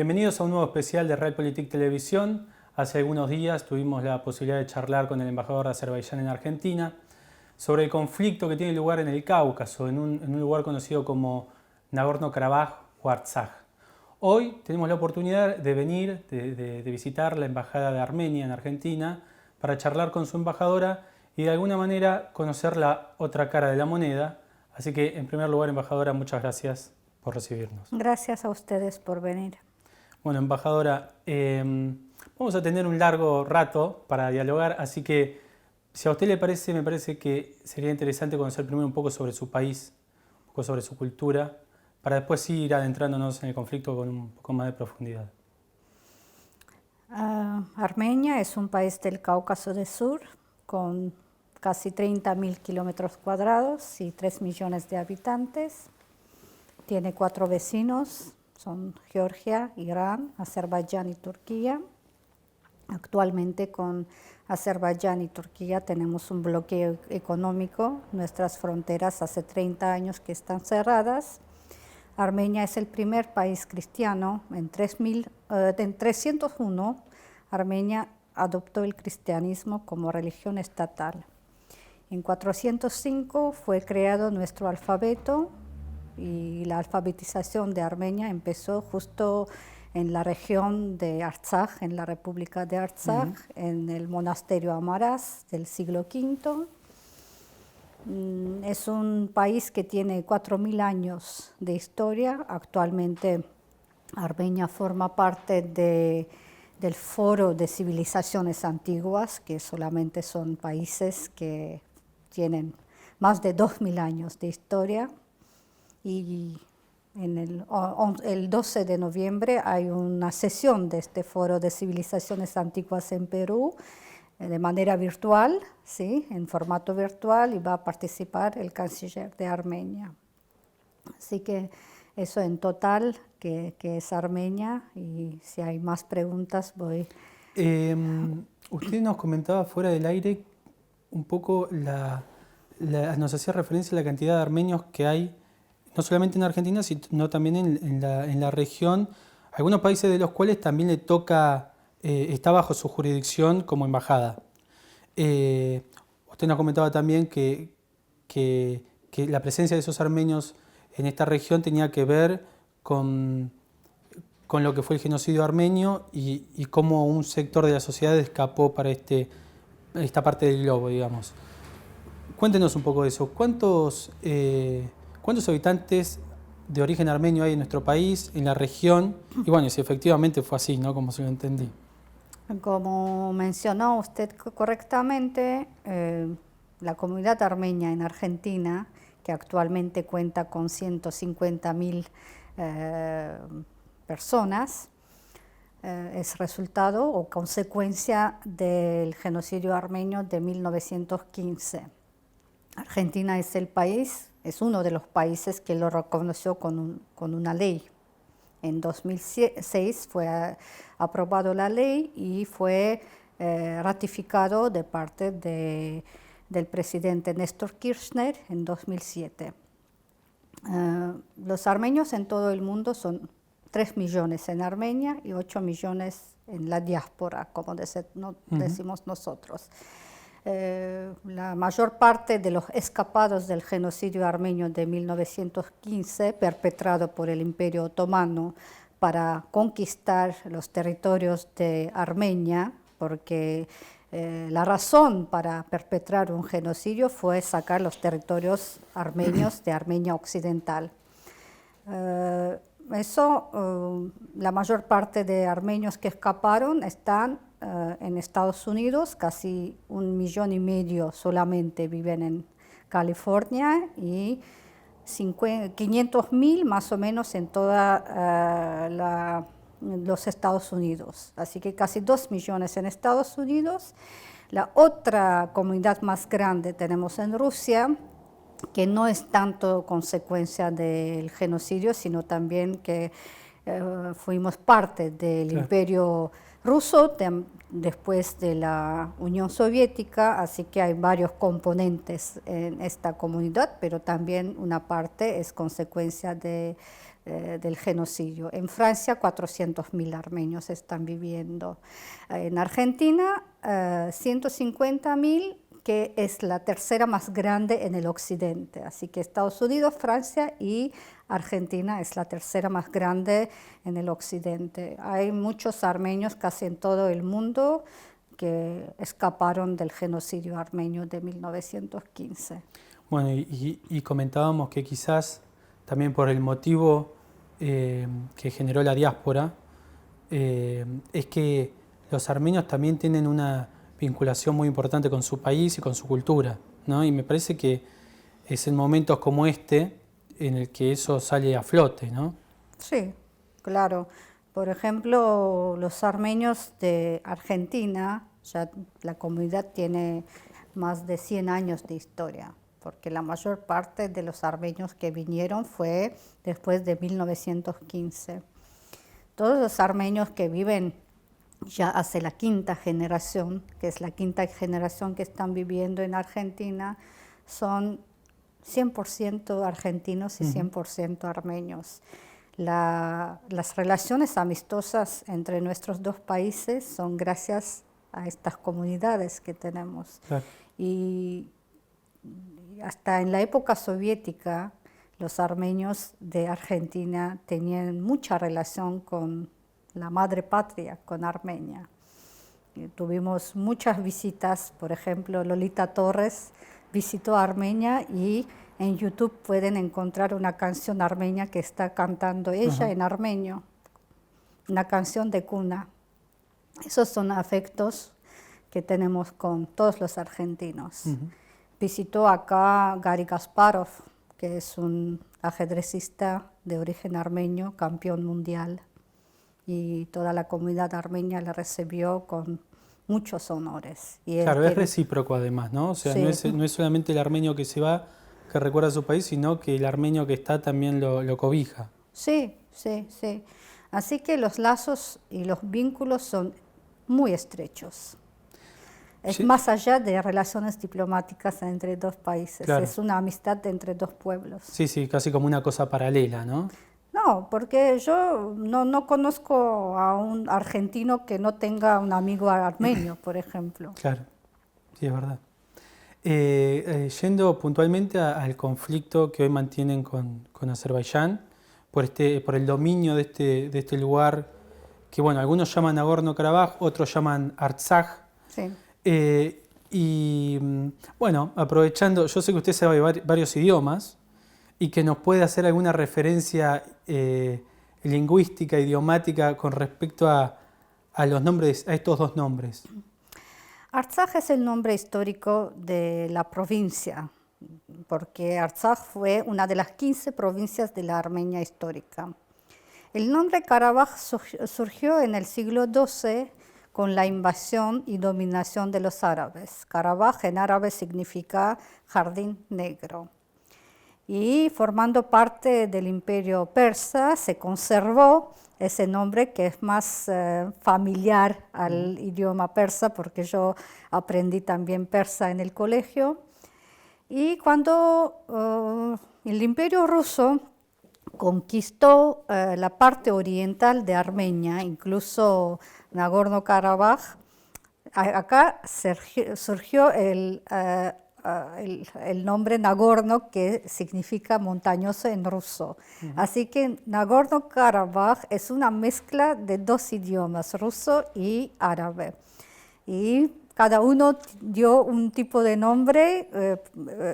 Bienvenidos a un nuevo especial de Realpolitik Televisión. Hace algunos días tuvimos la posibilidad de charlar con el embajador de Azerbaiyán en Argentina sobre el conflicto que tiene lugar en el Cáucaso, en un lugar conocido como Nagorno-Karabaj o Artsaj. Hoy tenemos la oportunidad de venir, de visitar la Embajada de Armenia en Argentina para charlar con su embajadora y de alguna manera conocer la otra cara de la moneda. Así que, en primer lugar, embajadora, muchas gracias por recibirnos. Gracias a ustedes por venir. Bueno, embajadora, vamos a tener un largo rato para dialogar, así que si a usted le parece, me parece que sería interesante conocer primero un poco sobre su país, un poco sobre su cultura, para después ir adentrándonos en el conflicto con un poco más de profundidad. Armenia es un país del Cáucaso del Sur con casi 30.000 kilómetros cuadrados y 3 millones de habitantes. Tiene 4 vecinos, son Georgia, Irán, Azerbaiyán y Turquía. Actualmente con Azerbaiyán y Turquía tenemos un bloqueo económico. Nuestras fronteras hace 30 años que están cerradas. Armenia es el primer país cristiano. En 301, Armenia adoptó el cristianismo como religión estatal. En 405 fue creado nuestro alfabeto y la alfabetización de Armenia empezó justo en la región de Artsaj, en la República de Artsaj, en el monasterio Amaras del siglo V. Es un país que tiene 4.000 años de historia. Actualmente Armenia forma parte del Foro de Civilizaciones Antiguas, que solamente son países que tienen más de 2.000 años de historia. Y el 12 de noviembre hay una sesión de este Foro de Civilizaciones Antiguas en Perú, de manera virtual, ¿sí? En formato virtual, y va a participar el canciller de Armenia. Así que eso en total, que es Armenia, y si hay más preguntas voy... Usted nos comentaba fuera del aire un poco, nos hacía referencia a la cantidad de armenios que hay, no solamente en Argentina, sino también en la región, algunos países de los cuales también le toca, está bajo su jurisdicción como embajada. Usted nos comentaba también que la presencia de esos armenios en esta región tenía que ver con lo que fue el genocidio armenio y cómo un sector de la sociedad escapó para esta parte del globo, digamos. Cuéntenos un poco de eso. ¿Cuántos habitantes de origen armenio hay en nuestro país, en la región? Y bueno, si efectivamente fue así, ¿no? Como se lo entendí. Como mencionó usted correctamente, la comunidad armenia en Argentina, que actualmente cuenta con 150.000 personas, es resultado o consecuencia del genocidio armenio de 1915. Argentina es uno de los países que lo reconoció con una ley. En 2006 fue aprobado la ley y fue ratificado de parte del presidente Néstor Kirchner en 2007. Los armenios en todo el mundo son 3 millones en Armenia y 8 millones en la diáspora, como decimos nosotros. La mayor parte de los escapados del genocidio armenio de 1915, perpetrado por el Imperio Otomano para conquistar los territorios de Armenia, porque la razón para perpetrar un genocidio fue sacar los territorios armenios de Armenia Occidental. La mayor parte de armenios que escaparon están en Estados Unidos, casi 1,5 millones solamente viven en California y 500.000 más o menos en toda los Estados Unidos. Así que casi 2 millones en Estados Unidos. La otra comunidad más grande tenemos en Rusia, que no es tanto consecuencia del genocidio, sino también que fuimos parte del Imperio Ruso después de la Unión Soviética, así que hay varios componentes en esta comunidad, pero también una parte es consecuencia de del genocidio. En Francia 400.000 armenios están viviendo. En Argentina 150.000, que es la tercera más grande en el occidente. Así que Estados Unidos, Francia y Argentina es la tercera más grande en el occidente. Hay muchos armenios casi en todo el mundo que escaparon del genocidio armenio de 1915. Bueno, y comentábamos que quizás también por el motivo que generó la diáspora, es que los armenios también tienen una vinculación muy importante con su país y con su cultura, ¿no? Y me parece que es en momentos como este en el que eso sale a flote, ¿no? Sí, claro. Por ejemplo, los armenios de Argentina, ya la comunidad tiene más de 100 años de historia, porque la mayor parte de los armenios que vinieron fue después de 1915. Todos los armenios que viven ya hace la quinta generación, que es la quinta generación que están viviendo en Argentina, son 100% argentinos y 100% armenios. Las relaciones amistosas entre nuestros dos países son gracias a estas comunidades que tenemos. Claro. Y hasta en la época soviética, los armenios de Argentina tenían mucha relación con la madre patria, con Armenia. Y tuvimos muchas visitas, por ejemplo, Lolita Torres visitó Armenia y en YouTube pueden encontrar una canción armenia que está cantando ella en armenio, una canción de cuna. Esos son afectos que tenemos con todos los argentinos. Visitó acá Gary Kasparov, que es un ajedrecista de origen armenio, campeón mundial, y toda la comunidad armenia le recibió con muchos honores. Y claro, es recíproco además, ¿no? O sea, sí. no es solamente el armenio que se va, que recuerda a su país, sino que el armenio que está también lo cobija. Sí, sí, sí. Así que los lazos y los vínculos son muy estrechos. Es más allá de relaciones diplomáticas entre dos países, claro. Es una amistad entre dos pueblos. Sí, sí, casi como una cosa paralela, ¿no? No, porque yo no conozco a un argentino que no tenga un amigo armenio, por ejemplo. Claro, sí, es verdad. Yendo puntualmente al conflicto que hoy mantienen con Azerbaiyán, por el dominio de este lugar, que bueno, algunos llaman Nagorno-Karabaj, otros llaman Artsaj. Sí. Y bueno, aprovechando, yo sé que usted sabe varios idiomas y que nos puede hacer alguna referencia lingüística, idiomática con respecto a los nombres, a estos dos nombres. Artsaj es el nombre histórico de la provincia, porque Artsaj fue una de las 15 provincias de la Armenia histórica. El nombre Karabaj surgió en el siglo XII con la invasión y dominación de los árabes. Karabaj en árabe significa jardín negro. Y formando parte del imperio persa se conservó ese nombre que es más familiar al idioma persa, porque yo aprendí también persa en el colegio. Y cuando el imperio ruso conquistó la parte oriental de Armenia, incluso Nagorno-Karabaj, acá surgió el nombre Nagorno, que significa montañoso en ruso. Así que Nagorno-Karabaj es una mezcla de dos idiomas, ruso y árabe. Y cada uno dio un tipo de nombre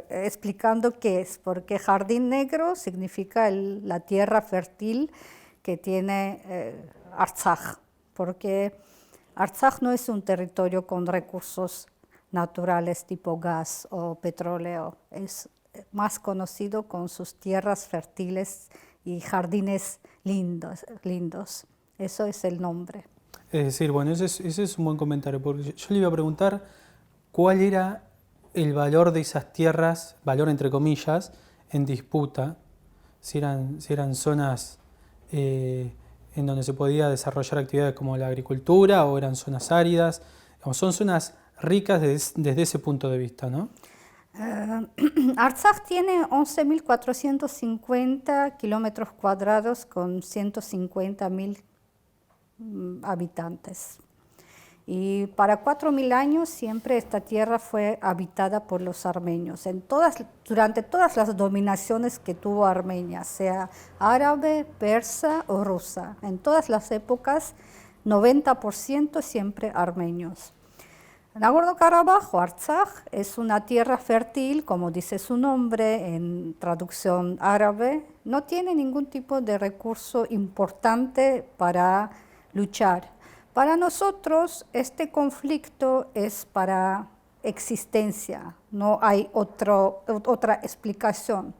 explicando qué es, porque jardín negro significa la tierra fértil que tiene Artsaj, porque Artsaj no es un territorio con recursos naturales tipo gas o petróleo, es más conocido con sus tierras fértiles y jardines lindos. Eso es el nombre. Es decir, bueno, ese es un buen comentario, porque yo le iba a preguntar cuál era el valor de esas tierras, valor entre comillas, en disputa, si eran zonas en donde se podía desarrollar actividades como la agricultura o eran zonas áridas, o son zonas ricas desde ese punto de vista, ¿no? Artsaj tiene 11.450 kilómetros cuadrados con 150.000 habitantes. Y para 4.000 años siempre esta tierra fue habitada por los armenios, durante todas las dominaciones que tuvo Armenia, sea árabe, persa o rusa. En todas las épocas, 90% siempre armenios. Nagorno-Karabaj o Artsaj es una tierra fértil, como dice su nombre en traducción árabe. No tiene ningún tipo de recurso importante para luchar. Para nosotros este conflicto es para existencia, no hay otra explicación.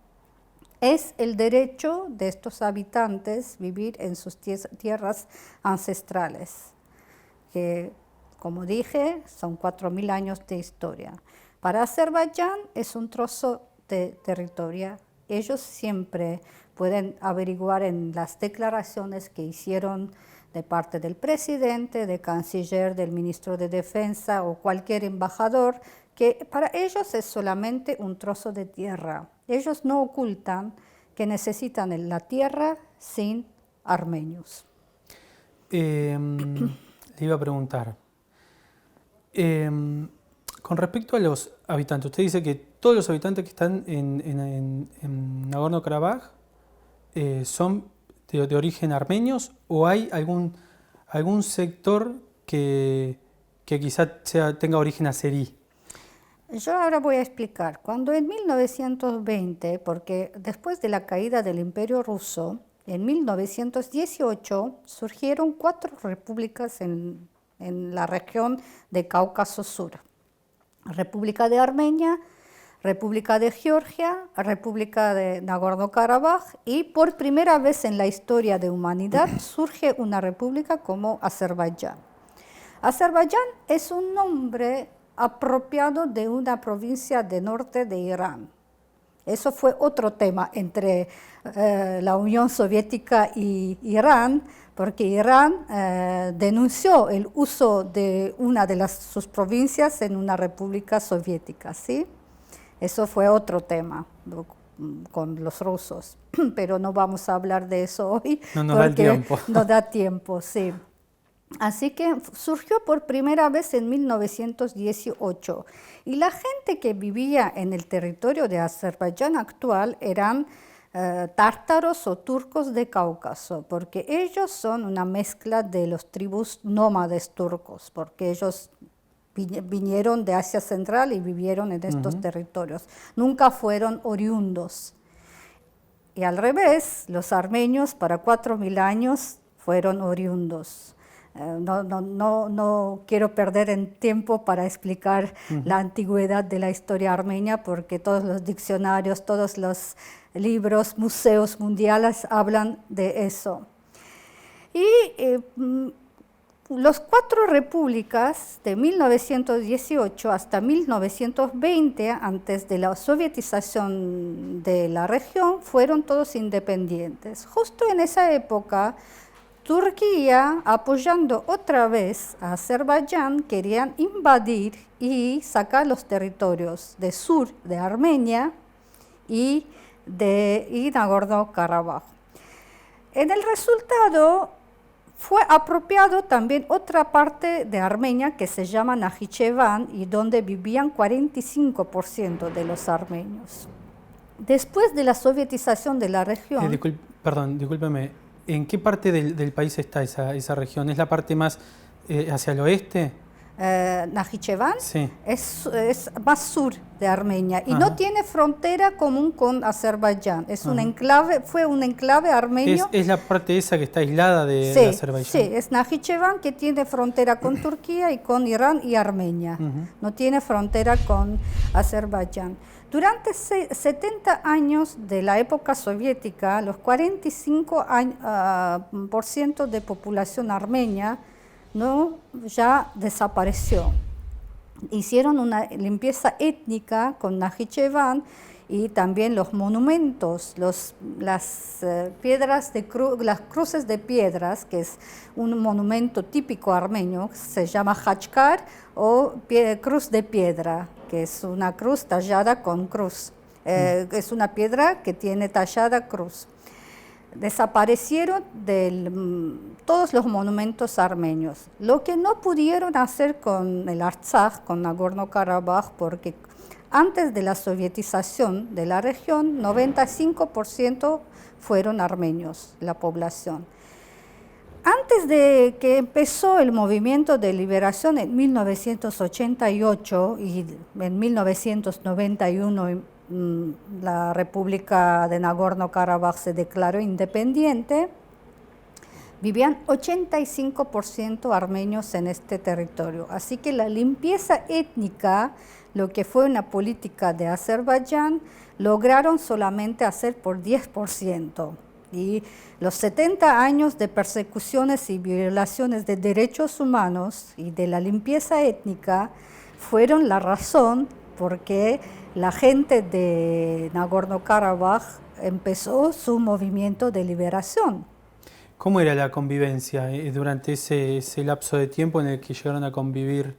Es el derecho de estos habitantes vivir en sus tierras ancestrales, que, como dije, son 4.000 años de historia. Para Azerbaiyán es un trozo de territorio. Ellos siempre pueden averiguar en las declaraciones que hicieron de parte del presidente, del canciller, del ministro de Defensa o cualquier embajador, que para ellos es solamente un trozo de tierra. Ellos no ocultan que necesitan la tierra sin armenios. Le iba a preguntar, con respecto a los habitantes, usted dice que todos los habitantes que están en Nagorno-Karabaj son de origen armenios, o hay algún sector que quizá tenga origen azerí? Yo ahora voy a explicar. Cuando en 1920, porque después de la caída del Imperio Ruso, en 1918 surgieron 4 repúblicas en la región de Cáucaso Sur. República de Armenia, República de Georgia, República de Nagorno-Karabaj, y por primera vez en la historia de humanidad surge una república como Azerbaiyán. Azerbaiyán es un nombre apropiado de una provincia del norte de Irán. Eso fue otro tema entre la Unión Soviética y Irán, porque Irán denunció el uso de una de sus provincias en una república soviética, ¿sí? Eso fue otro tema con los rusos, pero no vamos a hablar de eso hoy. No nos da el tiempo. No da tiempo, sí. Así que surgió por primera vez en 1918 y la gente que vivía en el territorio de Azerbaiyán actual eran tártaros o turcos de Cáucaso, porque ellos son una mezcla de los tribus nómades turcos, porque ellos vinieron de Asia Central y vivieron en estos territorios. Nunca fueron oriundos. Y al revés, los armenios para 4.000 años fueron oriundos. No quiero perder el tiempo para explicar la antigüedad de la historia armenia, porque todos los diccionarios, todos los libros, museos mundiales hablan de eso. Y los 4 repúblicas de 1918 hasta 1920, antes de la sovietización de la región, fueron todos independientes. Justo en esa época, Turquía, apoyando otra vez a Azerbaiyán, querían invadir y sacar los territorios del sur de Armenia y Nagorno-Karabaj. En el resultado, fue apropiado también otra parte de Armenia que se llama Najicheván y donde vivían 45% de los armenios. Después de la sovietización de la región... Discúlpeme, ¿en qué parte del país está esa región? ¿Es la parte más hacia el oeste? Najicheván sí. es más sur de Armenia y no tiene frontera común con Azerbaiyán. Es un enclave, fue un enclave armenio. ¿Es la parte esa que está aislada de Azerbaiyán? Sí, es Najicheván, que tiene frontera con Turquía y con Irán y Armenia. No tiene frontera con Azerbaiyán. Durante 70 años de la época soviética, los 45% de población armenia ya desapareció. Hicieron una limpieza étnica con Najicheván y también los monumentos, las las cruces de piedras, que es un monumento típico armenio, se llama Khachkar o cruz de piedra, que es una cruz tallada con cruz. Es una piedra que tiene tallada cruz. Desaparecieron todos los monumentos armenios. Lo que no pudieron hacer con el Artsaj, con Nagorno-Karabaj, porque antes de la sovietización de la región, 95% fueron armenios, la población. Antes de que empezó el movimiento de liberación en 1988 y en 1991 la República de Nagorno-Karabaj se declaró independiente, vivían 85% armenios en este territorio. Así que la limpieza étnica, lo que fue una política de Azerbaiyán, lograron solamente hacer por 10%. Y los 70 años de persecuciones y violaciones de derechos humanos y de la limpieza étnica fueron la razón por qué la gente de Nagorno-Karabaj empezó su movimiento de liberación. ¿Cómo era la convivencia durante ese lapso de tiempo en el que llegaron a convivir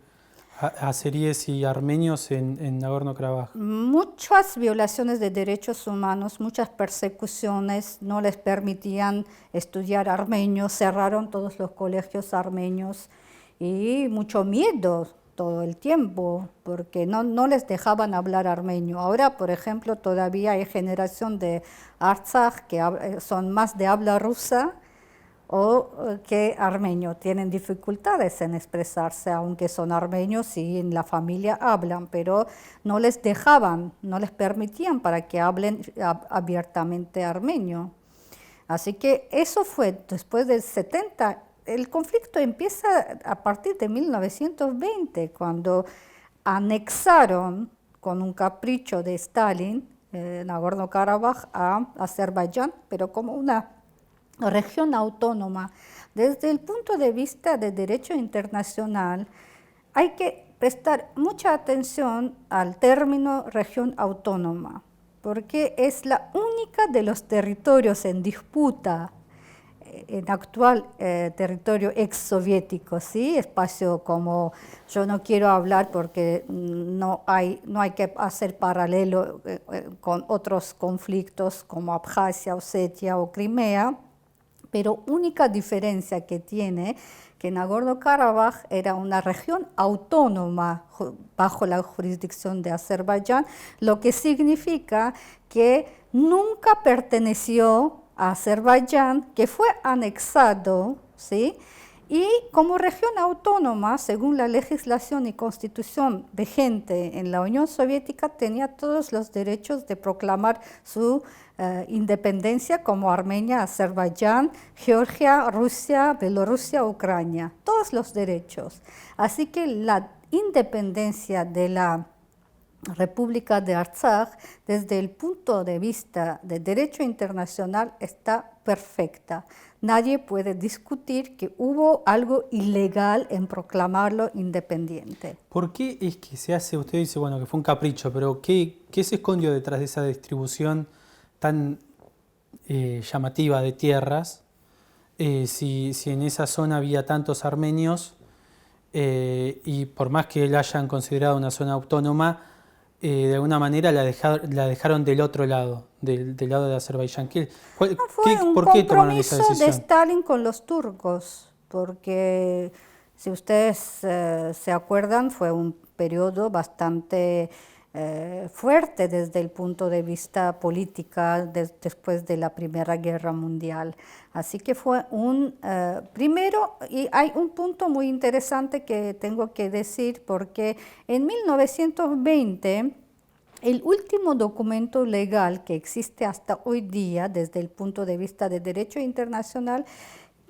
azeríes y armenios en Nagorno-Karabaj? Muchas violaciones de derechos humanos, muchas persecuciones, no les permitían estudiar armenio, cerraron todos los colegios armenios y mucho miedo todo el tiempo, porque no les dejaban hablar armenio. Ahora, por ejemplo, todavía hay generación de Artsaj que son más de habla rusa o que armenio, tienen dificultades en expresarse, aunque son armenios y en la familia hablan, pero no les dejaban, no les permitían para que hablen abiertamente armenio. Así que eso fue después del 70. El conflicto empieza a partir de 1920, cuando anexaron con un capricho de Stalin Nagorno-Karabaj a Azerbaiyán, pero como una región autónoma. Desde el punto de vista del derecho internacional, hay que prestar mucha atención al término región autónoma, porque es la única de los territorios en disputa en actual territorio exsoviético, ¿sí? Espacio como, yo no quiero hablar porque no hay que hacer paralelo con otros conflictos como Abjasia, Osetia o Crimea, pero única diferencia que tiene que Nagorno-Karabaj era una región autónoma bajo la jurisdicción de Azerbaiyán, lo que significa que nunca perteneció a Azerbaiyán, que fue anexado, ¿sí? Y como región autónoma, según la legislación y constitución vigente en la Unión Soviética, tenía todos los derechos de proclamar su independencia como Armenia, Azerbaiyán, Georgia, Rusia, Bielorrusia, Ucrania, todos los derechos. Así que la independencia de la República de Artsaj, desde el punto de vista del derecho internacional, está perfecta. Nadie puede discutir que hubo algo ilegal en proclamarlo independiente. ¿Por qué es que se hace, usted dice, bueno, que fue un capricho, pero qué se escondió detrás de esa distribución tan llamativa de tierras? Si en esa zona había tantos armenios y por más que la hayan considerado una zona autónoma, de alguna manera la dejaron del otro lado, del lado de Azerbaiyán. ¿Por qué tomaron esa decisión? Fue un compromiso de Stalin con los turcos, porque si ustedes se acuerdan, fue un periodo bastante fuerte desde el punto de vista político después de la Primera Guerra Mundial. Así que fue primero, y hay un punto muy interesante que tengo que decir, porque en 1920, el último documento legal que existe hasta hoy día, desde el punto de vista de derecho internacional,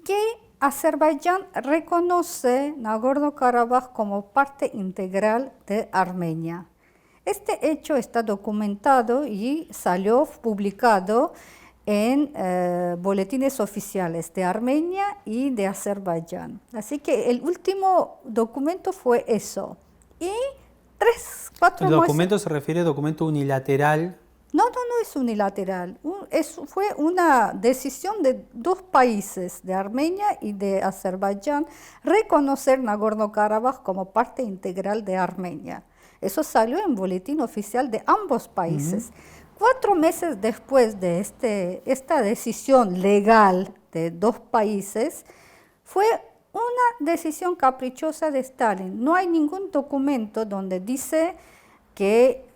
que Azerbaiyán reconoce Nagorno-Karabaj como parte integral de Armenia. Este hecho está documentado y salió publicado en boletines oficiales de Armenia y de Azerbaiyán. Así que el último documento fue eso. Y 3, 4 ¿El documento se refiere a documento unilateral No es unilateral. Fue una decisión de dos países, de Armenia y de Azerbaiyán, reconocer Nagorno-Karabaj como parte integral de Armenia. Eso salió en boletín oficial de ambos países. 4 meses después de esta decisión legal de dos países, fue una decisión caprichosa de Stalin. No hay ningún documento donde dice que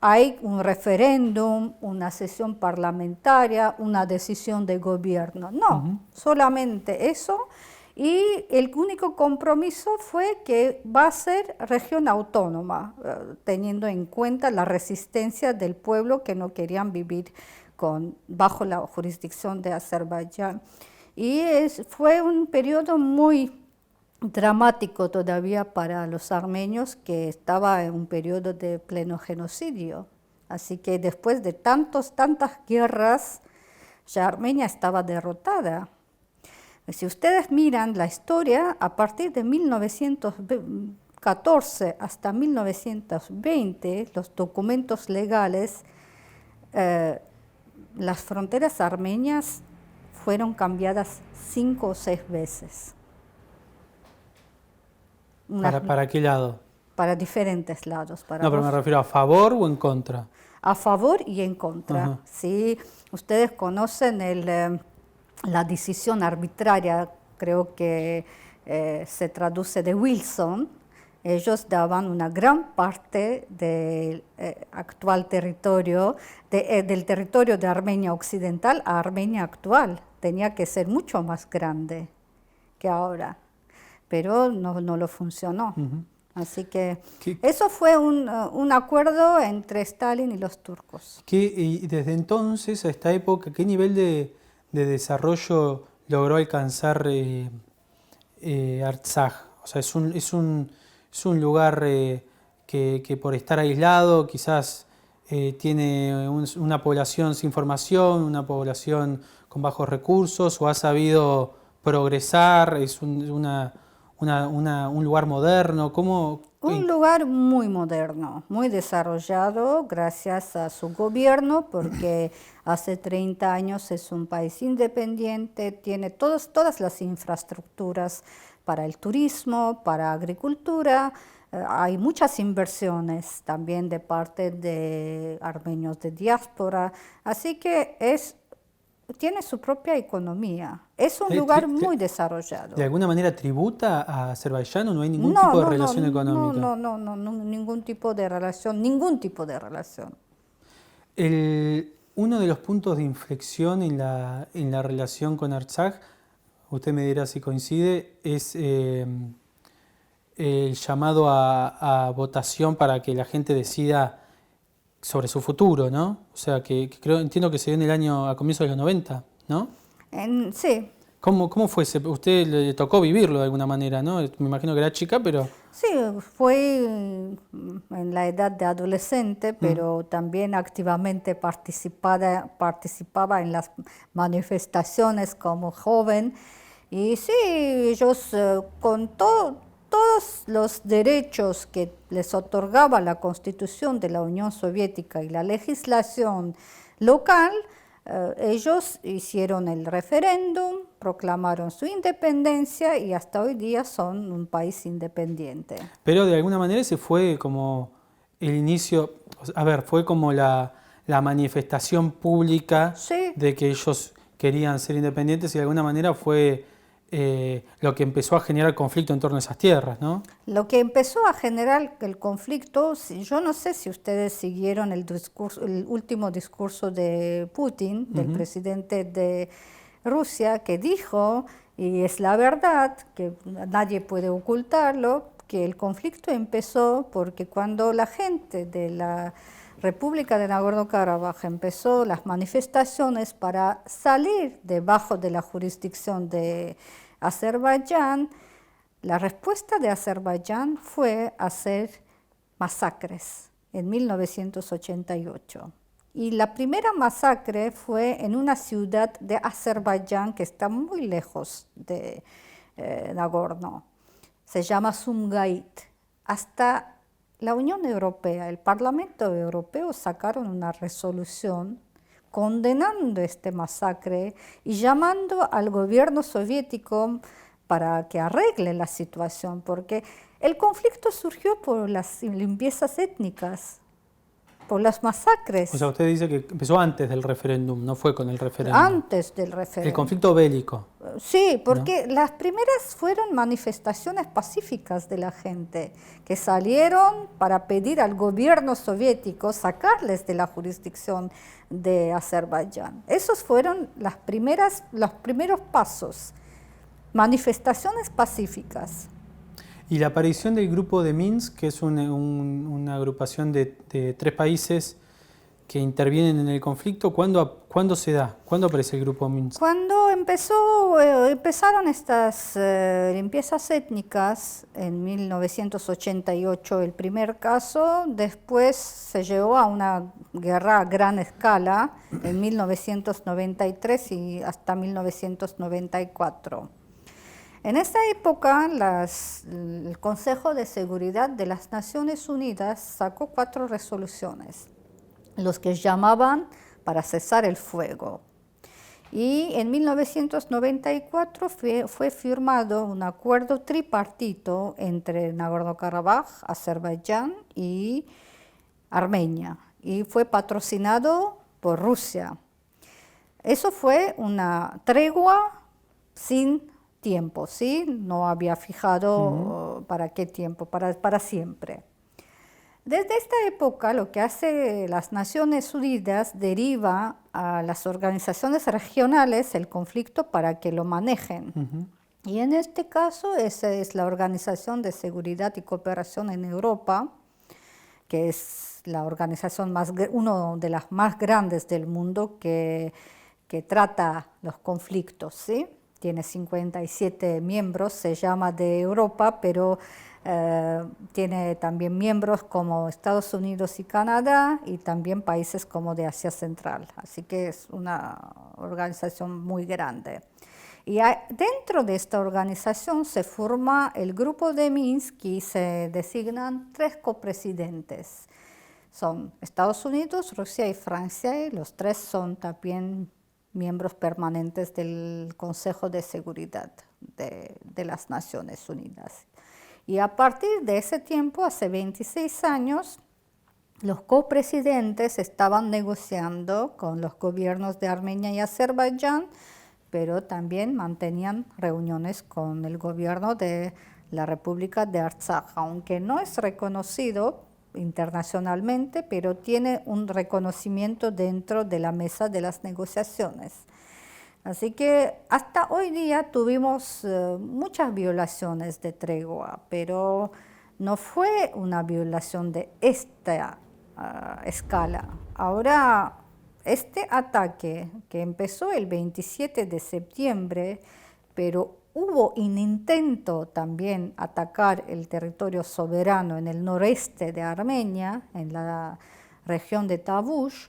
hay un referéndum, una sesión parlamentaria, una decisión de gobierno. No, solamente eso. Y el único compromiso fue que va a ser región autónoma, teniendo en cuenta la resistencia del pueblo que no querían vivir bajo la jurisdicción de Azerbaiyán. Y fue un periodo muy dramático todavía para los armenios, que estaba en un periodo de pleno genocidio. Así que después de tantas guerras, ya Armenia estaba derrotada. Si ustedes miran la historia, a partir de 1914 hasta 1920, los documentos legales, las fronteras armenias fueron cambiadas 5 o 6 veces. ¿Para qué lado? Para diferentes lados. Pero me refiero a favor o en contra. A favor y en contra. Sí, ustedes conocen la decisión arbitraria, creo que se traduce de Wilson. Ellos daban una gran parte del actual territorio, del territorio de Armenia Occidental a Armenia actual. Tenía que ser mucho más grande que ahora, pero no lo funcionó. Así que eso fue un acuerdo entre Stalin y los turcos. Y desde entonces, a esta época, ¿qué nivel de desarrollo logró alcanzar Artsaj? O sea, es un lugar que por estar aislado quizás tiene una población sin formación, una población con bajos recursos, o ha sabido progresar, es un lugar moderno. Un lugar muy moderno, muy desarrollado gracias a su gobierno, porque hace 30 años es un país independiente, tiene todas las infraestructuras para el turismo, para agricultura. Hay muchas inversiones también de parte de armenios de diáspora, así que tiene su propia economía. Es un lugar muy desarrollado. ¿De alguna manera tributa a Azerbaiyán o no hay ningún tipo de relación económica? No, ningún tipo de relación, Uno de los puntos de inflexión en la relación con Artsaj, usted me dirá si coincide, es el llamado a votación para que la gente decida sobre su futuro, ¿no? O sea, entiendo que se dio a comienzos de los 90, ¿no? Sí. ¿Cómo fue ese? Usted le tocó vivirlo de alguna manera, ¿no? Me imagino que era chica, pero... Sí, fue en la edad de adolescente, pero también activamente participaba en las manifestaciones como joven. Y sí, ellos con todos los derechos que les otorgaba la Constitución de la Unión Soviética y la legislación local, ellos hicieron el referéndum, proclamaron su independencia y hasta hoy día son un país independiente. Pero de alguna manera ese fue como el inicio, fue como la manifestación pública de que ellos querían ser independientes y de alguna manera fue lo que empezó a generar conflicto en torno a esas tierras, ¿no? Lo que empezó a generar el conflicto, yo no sé si ustedes siguieron el último discurso de Putin, del presidente de Rusia, que dijo, y es la verdad, que nadie puede ocultarlo, que el conflicto empezó porque cuando la gente de la República de Nagorno-Karabaj empezó las manifestaciones para salir debajo de la jurisdicción de Azerbaiyán, la respuesta de Azerbaiyán fue hacer masacres en 1988. Y la primera masacre fue en una ciudad de Azerbaiyán que está muy lejos de Nagorno. Se llama Sumgait. Hasta la Unión Europea, el Parlamento Europeo sacaron una resolución condenando este masacre y llamando al gobierno soviético para que arregle la situación, porque el conflicto surgió por las limpiezas étnicas, por las masacres. O sea, usted dice que empezó antes del referéndum, no fue con el referéndum. Antes del referéndum. El conflicto bélico. Sí, porque las primeras fueron manifestaciones pacíficas de la gente que salieron para pedir al gobierno soviético sacarles de la jurisdicción de Azerbaiyán. Esos fueron los primeros pasos, manifestaciones pacíficas. Y la aparición del grupo de Minsk, que es una agrupación de 3 países que intervienen en el conflicto, ¿cuándo se da? ¿Cuándo aparece el grupo Minsk? Cuando empezaron estas limpiezas étnicas en 1988, el primer caso, después se llevó a una guerra a gran escala en 1993 y hasta 1994. En esta época, el Consejo de Seguridad de las Naciones Unidas sacó 4 resoluciones, los que llamaban para cesar el fuego. Y en 1994 fue firmado un acuerdo tripartito entre Nagorno-Karabaj, Azerbaiyán y Armenia, y fue patrocinado por Rusia. Eso fue una tregua sin tiempo, ¿sí? No había fijado para qué tiempo, para siempre. Desde esta época, lo que hace las Naciones Unidas deriva a las organizaciones regionales el conflicto para que lo manejen. Y en este caso, esa es la Organización de Seguridad y Cooperación en Europa, que es la organización una de las más grandes del mundo que trata los conflictos, ¿sí? Tiene 57 miembros, se llama de Europa, pero tiene también miembros como Estados Unidos y Canadá y también países como de Asia Central. Así que es una organización muy grande. Y dentro de esta organización se forma el grupo de Minsk y se designan 3 copresidentes. Son Estados Unidos, Rusia y Francia, y los 3 son también miembros permanentes del Consejo de Seguridad de las Naciones Unidas. Y a partir de ese tiempo, hace 26 años, los copresidentes estaban negociando con los gobiernos de Armenia y Azerbaiyán, pero también mantenían reuniones con el gobierno de la República de Artsaj, aunque no es reconocido internacionalmente, pero tiene un reconocimiento dentro de la mesa de las negociaciones. Así que hasta hoy día tuvimos muchas violaciones de tregua, pero no fue una violación de esta escala. Ahora, este ataque que empezó el 27 de septiembre, pero hubo un intento también atacar el territorio soberano en el noreste de Armenia, en la región de Tavush,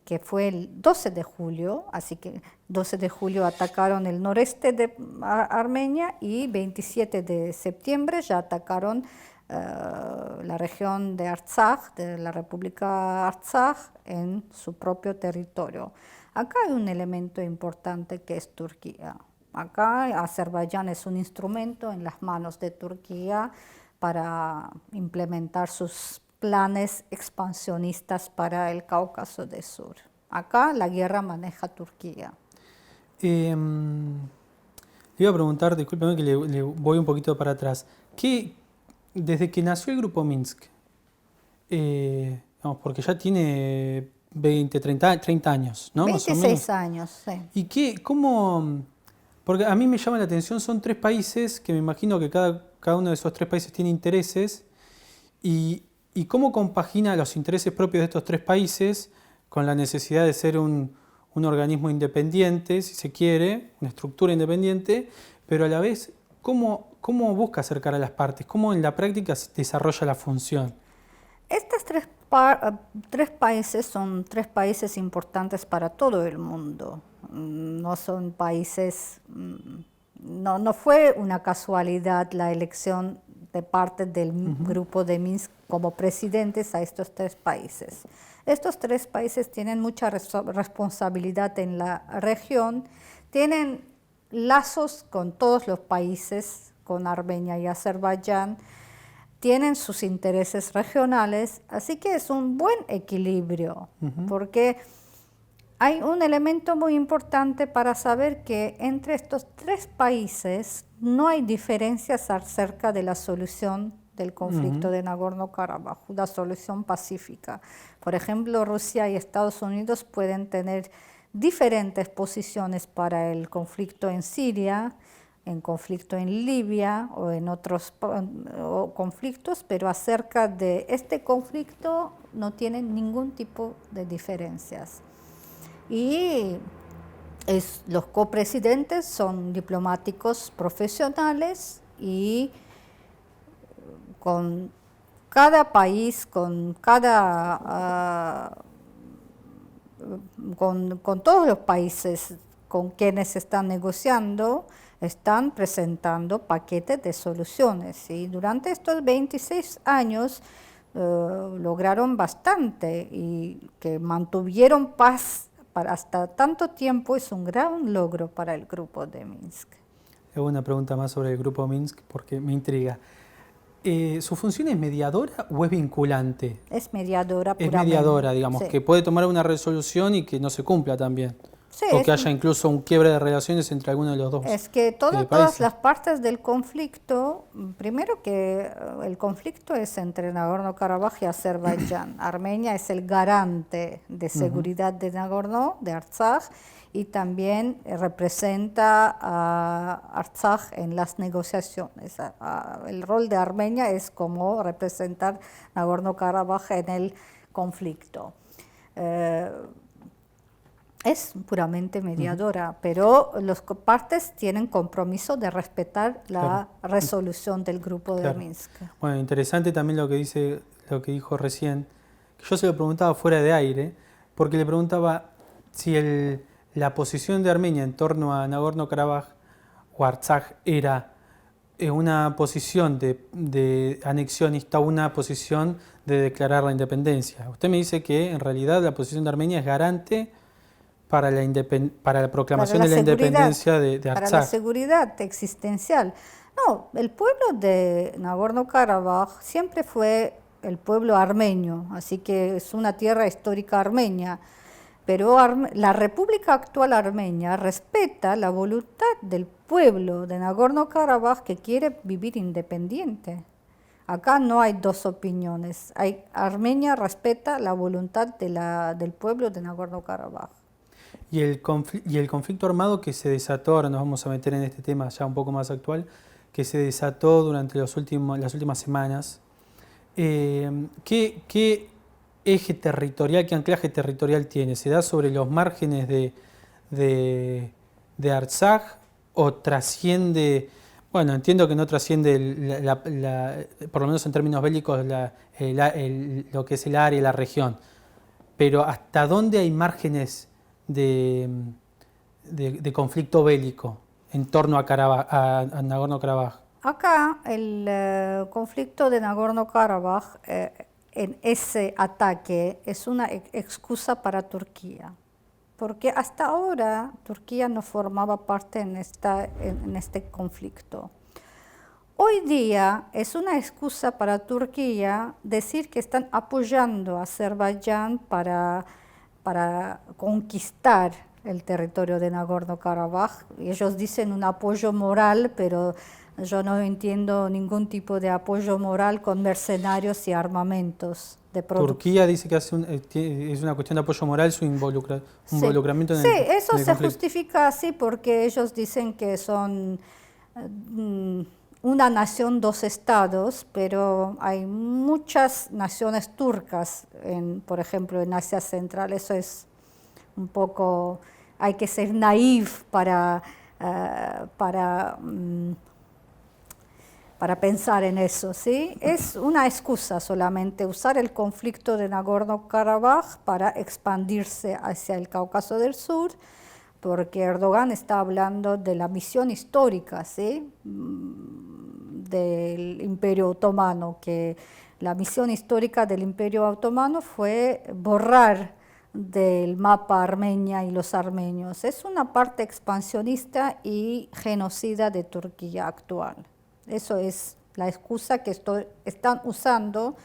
que fue el 12 de julio, así que 12 de julio atacaron el noreste de Armenia y 27 de septiembre ya atacaron la región de Artsaj, de la República Artsaj, en su propio territorio. Acá hay un elemento importante que es Turquía. Acá Azerbaiyán es un instrumento en las manos de Turquía para implementar sus planes expansionistas para el Cáucaso del Sur. Acá la guerra maneja Turquía. Le iba a preguntar, discúlpeme que le voy un poquito para atrás. Desde que nació el grupo Minsk, porque ya tiene 30 años, ¿no? 26 años, sí. ¿Y cómo? Porque a mí me llama la atención, son 3 países que me imagino que cada uno de esos 3 países tiene intereses. ¿Y cómo compagina los intereses propios de estos 3 países con la necesidad de ser un organismo independiente, si se quiere, una estructura independiente, pero a la vez, ¿cómo busca acercar a las partes? ¿Cómo en la práctica se desarrolla la función? Estos 3 países son 3 países importantes para todo el mundo. No son países, no fue una casualidad la elección de parte del grupo de Minsk como presidentes a estos 3 países. Estos 3 países tienen mucha responsabilidad en la región, tienen lazos con todos los países, con Armenia y Azerbaiyán, tienen sus intereses regionales, así que es un buen equilibrio, porque hay un elemento muy importante para saber que entre estos 3 países no hay diferencias acerca de la solución del conflicto de Nagorno-Karabaj, una solución pacífica. Por ejemplo, Rusia y Estados Unidos pueden tener diferentes posiciones para el conflicto en Siria, en conflicto en Libia o en otros conflictos, pero acerca de este conflicto no tienen ningún tipo de diferencias. Y los copresidentes son diplomáticos profesionales y con cada país, con todos los países con quienes están negociando, están presentando paquetes de soluciones. Y durante estos 26 años lograron bastante y que mantuvieron paz hasta tanto tiempo es un gran logro para el grupo de Minsk. Hago una pregunta más sobre el grupo Minsk porque me intriga. ¿Su función es mediadora o es vinculante? Es mediadora puramente. Es mediadora, digamos, sí. que puede tomar una resolución y que no se cumpla también. Sí, o que haya incluso un quiebre de relaciones entre alguno de los dos Es que todas las partes del conflicto, primero que el conflicto es entre Nagorno-Karabaj y Azerbaiyán. Armenia es el garante de seguridad de Nagorno, de Artsaj, y también representa a Artsaj en las negociaciones. El rol de Armenia es como representar Nagorno-Karabaj en el conflicto. Es puramente mediadora, pero las partes tienen compromiso de respetar la resolución del grupo de Minsk. Bueno, interesante también lo que dijo recién. Yo se lo preguntaba fuera de aire, porque le preguntaba si la posición de Armenia en torno a Nagorno-Karabaj o Artsaj era una posición de anexionista o una posición de declarar la independencia. Usted me dice que en realidad la posición de Armenia es garante para la proclamación de la independencia de Artsaj. Para la seguridad existencial. No, el pueblo de Nagorno-Karabaj siempre fue el pueblo armenio, así que es una tierra histórica armenia, pero la República actual armenia respeta la voluntad del pueblo de Nagorno-Karabaj que quiere vivir independiente. Acá no hay dos opiniones. Armenia respeta la voluntad del pueblo de Nagorno-Karabaj. Y el conflicto armado que se desató, ahora nos vamos a meter en este tema ya un poco más actual, que se desató durante las últimas semanas, ¿qué eje territorial, qué anclaje territorial tiene? ¿Se da sobre los márgenes de Artsaj o trasciende? Bueno, entiendo que no trasciende, por lo menos en términos bélicos, lo que es el área y la región, pero ¿hasta dónde hay márgenes de conflicto bélico en torno a Nagorno-Karabaj? Acá el conflicto de Nagorno-Karabaj en ese ataque es una excusa para Turquía, porque hasta ahora Turquía no formaba parte en este conflicto. Hoy día es una excusa para Turquía decir que están apoyando a Azerbaiyán para conquistar el territorio de Nagorno-Karabaj. Ellos dicen un apoyo moral, pero yo no entiendo ningún tipo de apoyo moral con mercenarios y armamentos de producción. Turquía dice que es una cuestión de apoyo moral su involucramiento en el conflicto. Sí, eso se justifica así porque ellos dicen que son una nación, dos estados, pero hay muchas naciones turcas, por ejemplo, en Asia Central. Eso es un poco, hay que ser naif para pensar en eso, ¿sí? Es una excusa solamente usar el conflicto de Nagorno-Karabaj para expandirse hacia el Cáucaso del Sur, porque Erdogan está hablando de la misión histórica, ¿sí? del Imperio Otomano, que la misión histórica del Imperio Otomano fue borrar del mapa Armenia y los armenios. Es una parte expansionista y genocida de Turquía actual. Eso es la excusa que están usando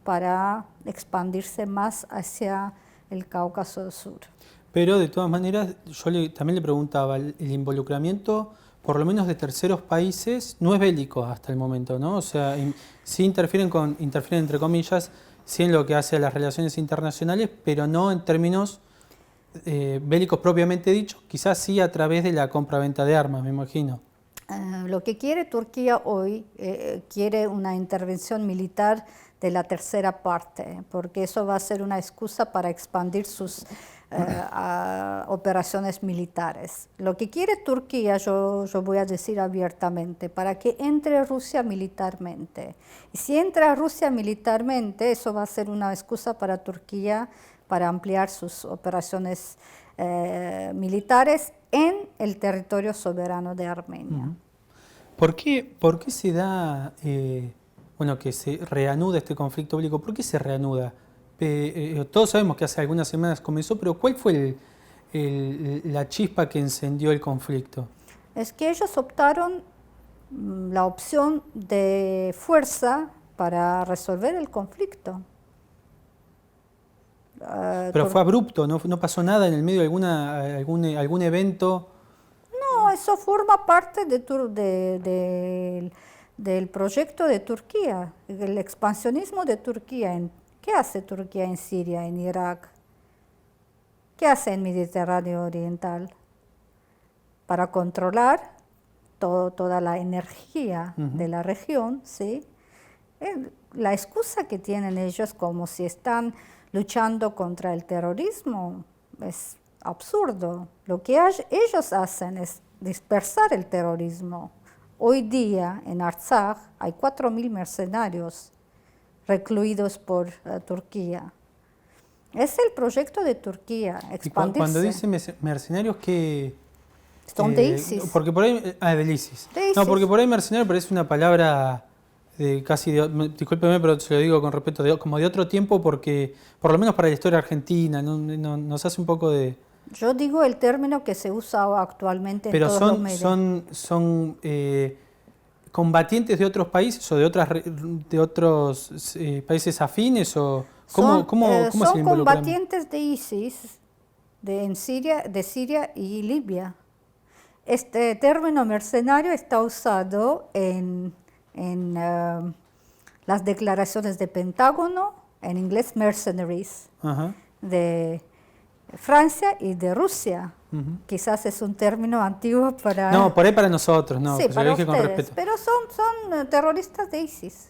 para expandirse más hacia el Cáucaso Sur. Pero de todas maneras, también le preguntaba, el involucramiento, por lo menos de terceros países, no es bélico hasta el momento, ¿no? O sea, sí interfieren entre comillas, sí en lo que hace a las relaciones internacionales, pero no en términos bélicos propiamente dicho, quizás sí a través de la compra-venta de armas, me imagino. Lo que quiere Turquía hoy, quiere una intervención militar de la tercera parte, porque eso va a ser una excusa para expandir sus operaciones militares. Lo que quiere Turquía, yo voy a decir abiertamente, para que entre Rusia militarmente. Y si entra Rusia militarmente, eso va a ser una excusa para Turquía para ampliar sus operaciones militares en el territorio soberano de Armenia. ¿Por qué se da, que se reanuda este conflicto bélico? ¿Por qué se reanuda? Todos sabemos que hace algunas semanas comenzó, pero ¿cuál fue la chispa que encendió el conflicto? Es que ellos optaron la opción de fuerza para resolver el conflicto. Pero fue abrupto, no pasó nada en el medio de algún evento. No, eso forma parte del proyecto de Turquía, el expansionismo de Turquía. ¿Qué hace Turquía en Siria, en Irak? ¿Qué hace en Mediterráneo Oriental? Para controlar toda la energía de la región, ¿sí? La excusa que tienen ellos, como si están luchando contra el terrorismo, es absurdo. Lo que ellos hacen es dispersar el terrorismo. Hoy día en Artsaj hay 4.000 mercenarios recluidos por Turquía. Es el proyecto de Turquía, expandirse. Y cuando dice mercenarios, ¿qué? Son de ISIS. Porque por ahí, del ISIS. No, porque por ahí mercenario parece una palabra discúlpeme, pero se lo digo con respeto, como de otro tiempo, porque por lo menos para la historia argentina nos hace un poco de... Yo digo el término que se usa actualmente pero en todos los medios. son combatientes de otros países o de otros países afines, o ¿cómo es el son involucramiento? combatientes de ISIS de Siria y Libia. Este término mercenario está usado en las declaraciones de Pentágono, en inglés mercenaries, de Francia y de Rusia. Quizás es un término antiguo para... No, por ahí para nosotros, no, sí, para lo dije ustedes, con respeto. pero son terroristas de ISIS.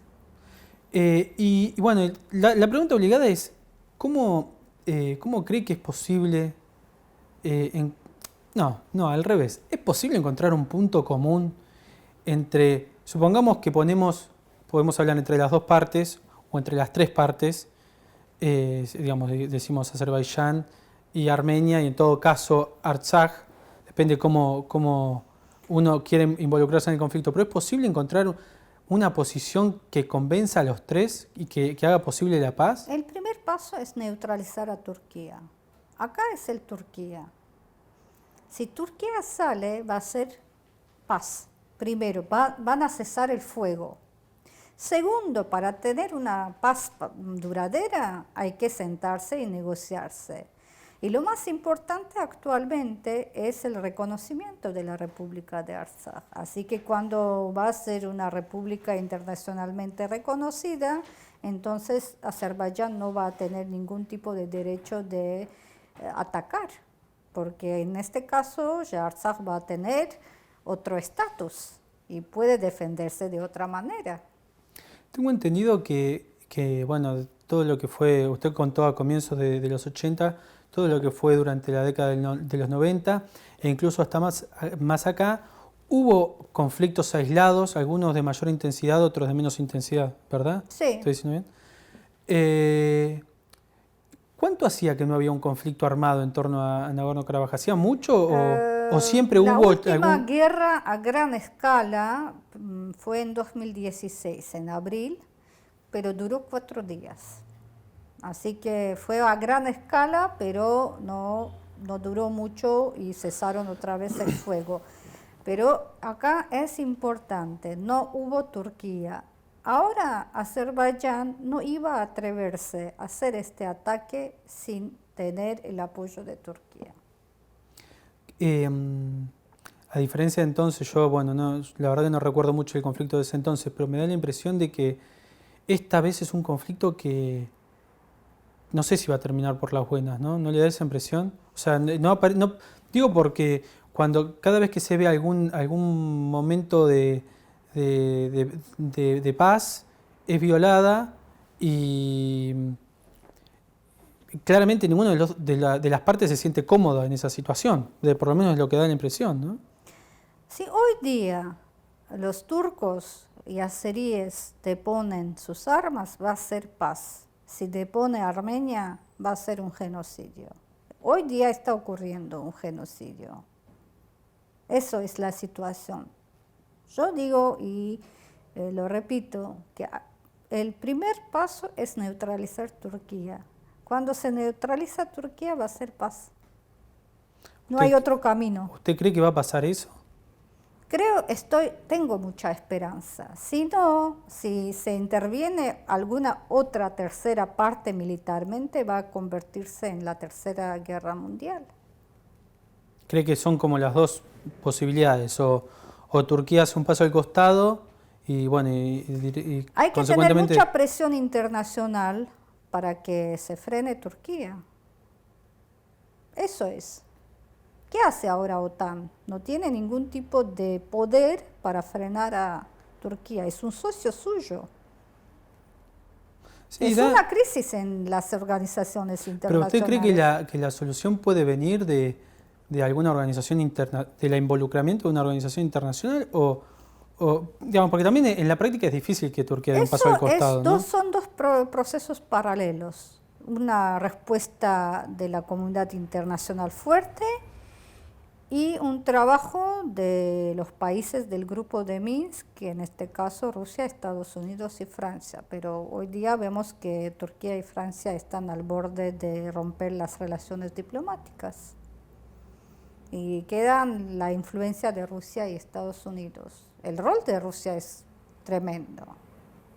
Y bueno, la pregunta obligada es, ¿cómo cree que es posible... No, al revés. ¿Es posible encontrar un punto común entre, supongamos que podemos hablar entre las dos partes o entre las tres partes, decimos Azerbaiyán y Armenia, y en todo caso Artsaj, depende cómo uno quiere involucrarse en el conflicto, pero es posible encontrar una posición que convenza a los tres y que haga posible la paz? El primer paso es neutralizar a Turquía. Acá es el Turquía. Si Turquía sale, va a ser paz. Primero, van a cesar el fuego. Segundo, para tener una paz duradera hay que sentarse y negociarse. Y lo más importante actualmente es el reconocimiento de la República de Artsaj. Así que cuando va a ser una república internacionalmente reconocida, entonces Azerbaiyán no va a tener ningún tipo de derecho de atacar, porque en este caso ya Artsaj va a tener otro estatus y puede defenderse de otra manera. Tengo entendido que todo lo que fue, usted contó a comienzos de los 80, todo lo que fue durante la década de los 90, e incluso hasta más acá, hubo conflictos aislados, algunos de mayor intensidad, otros de menos intensidad, ¿verdad? Sí. ¿Estoy diciendo bien? ¿Cuánto hacía que no había un conflicto armado en torno a Nagorno-Karabaj? ¿Hacía mucho o siempre La hubo última algún...? guerra a gran escala fue en 2016, en abril, pero duró 4 días. Así que fue a gran escala, pero no duró mucho y cesaron otra vez el fuego. Pero acá es importante, no hubo Turquía. Ahora Azerbaiyán no iba a atreverse a hacer este ataque sin tener el apoyo de Turquía. A diferencia de entonces, yo, bueno, no, la verdad que no recuerdo mucho el conflicto de ese entonces, pero me da la impresión de que esta vez es un conflicto que no sé si va a terminar por las buenas, ¿no? ¿No le da esa impresión? O sea, digo porque cada vez que se ve algún momento de paz, es violada y claramente ninguna de las partes se siente cómoda en esa situación, por lo menos es lo que da la impresión, ¿no? Si hoy día los turcos y azeríes deponen sus armas, va a ser paz. Si depone Armenia, va a ser un genocidio. Hoy día está ocurriendo un genocidio. Eso es la situación. Yo digo y lo repito, que el primer paso es neutralizar Turquía. Cuando se neutraliza Turquía va a ser paz. No hay otro camino. ¿Usted cree que va a pasar eso? Tengo mucha esperanza. Si no, si se interviene alguna otra tercera parte militarmente, va a convertirse en la Tercera Guerra Mundial. ¿Cree que son como las dos posibilidades? O Turquía hace un paso al costado y bueno, y Hay que tener consecuentemente... mucha presión internacional para que se frene Turquía. Eso es. ¿Qué hace ahora OTAN? No tiene ningún tipo de poder para frenar a Turquía. Es un socio suyo. Sí, es una crisis en las organizaciones internacionales. ¿Pero usted cree que la solución puede venir de alguna organización del involucramiento de una organización internacional? Digamos, porque también en la práctica es difícil que Turquía dé un paso al costado, ¿no? Son dos procesos paralelos. Una respuesta de la comunidad internacional fuerte y un trabajo de los países del grupo de Minsk, que en este caso Rusia, Estados Unidos y Francia. Pero hoy día vemos que Turquía y Francia están al borde de romper las relaciones diplomáticas. Y queda la influencia de Rusia y Estados Unidos. El rol de Rusia es tremendo.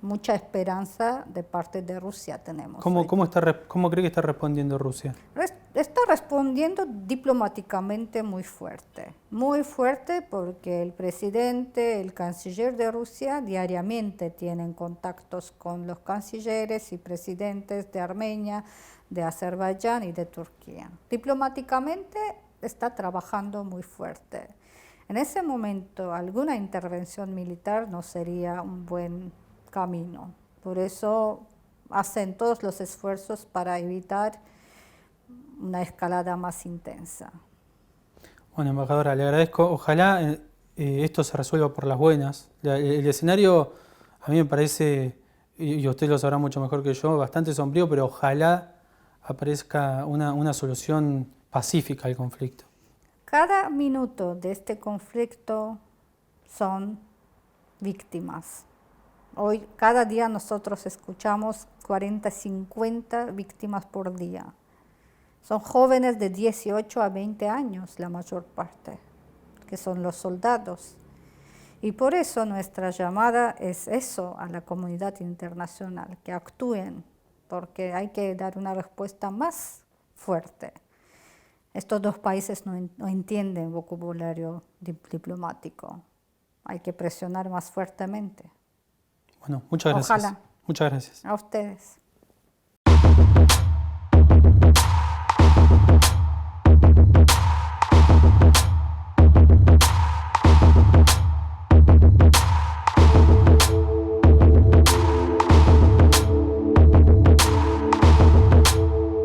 Mucha esperanza de parte de Rusia tenemos. ¿Cómo cree que está respondiendo Rusia? Está respondiendo diplomáticamente muy fuerte porque el presidente, el canciller de Rusia diariamente tienen contactos con los cancilleres y presidentes de Armenia, de Azerbaiyán y de Turquía. Diplomáticamente está trabajando muy fuerte. En ese momento, alguna intervención militar no sería un buen camino. Por eso hacen todos los esfuerzos para evitar una escalada más intensa. Bueno, embajadora, le agradezco. Ojalá esto se resuelva por las buenas. El escenario a mí me parece, y usted lo sabrá mucho mejor que yo, bastante sombrío, pero ojalá aparezca una solución pacífica al conflicto. Cada minuto de este conflicto son víctimas. Hoy, cada día nosotros escuchamos 40, 50 víctimas por día. Son jóvenes de 18 a 20 años, la mayor parte, que son los soldados. Y por eso nuestra llamada es eso a la comunidad internacional, que actúen, porque hay que dar una respuesta más fuerte. Estos dos países no entienden vocabulario diplomático. Hay que presionar más fuertemente. Bueno, muchas gracias. Ojalá. Muchas gracias. A ustedes.